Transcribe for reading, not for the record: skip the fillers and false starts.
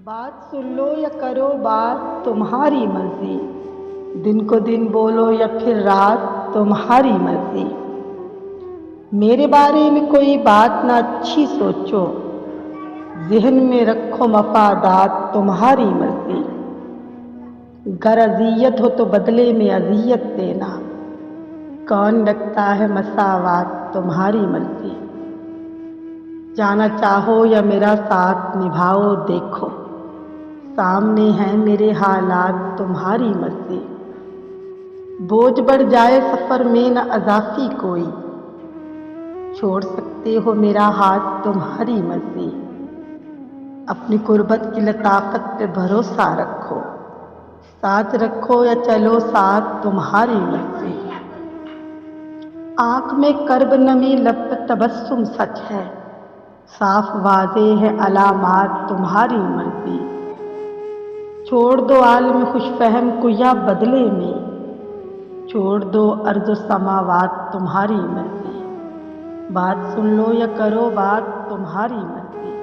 बात सुन लो या करो बात तुम्हारी मर्जी। दिन को दिन बोलो या फिर रात तुम्हारी मर्जी। मेरे बारे में कोई बात ना अच्छी सोचो, ज़हन में रखो मफादात तुम्हारी मर्जी। गर अज़ियत हो तो बदले में अज़ियत देना, कौन रखता है मसावात तुम्हारी मर्जी। जाना चाहो या मेरा साथ निभाओ देखो, सामने है मेरे हालात तुम्हारी मर्जी। बोझ बढ़ जाए सफ़र में न अज़ाफ़ी कोई, छोड़ सकते हो मेरा हाथ तुम्हारी मर्जी। अपनी कुर्बत की लताफ़त पे भरोसा रखो, साथ रखो या चलो साथ तुम्हारी मर्जी। आँख में कर्ब नमी लब पे तबस्सुम सच है, साफ वाज़े है अलामात तुम्हारी मर्जी। छोड़ दो आलम खुशफहम को या बदले में, छोड़ दो अर्ज़ समावात तुम्हारी मर्जी। बात सुन लो या करो बात तुम्हारी मर्जी।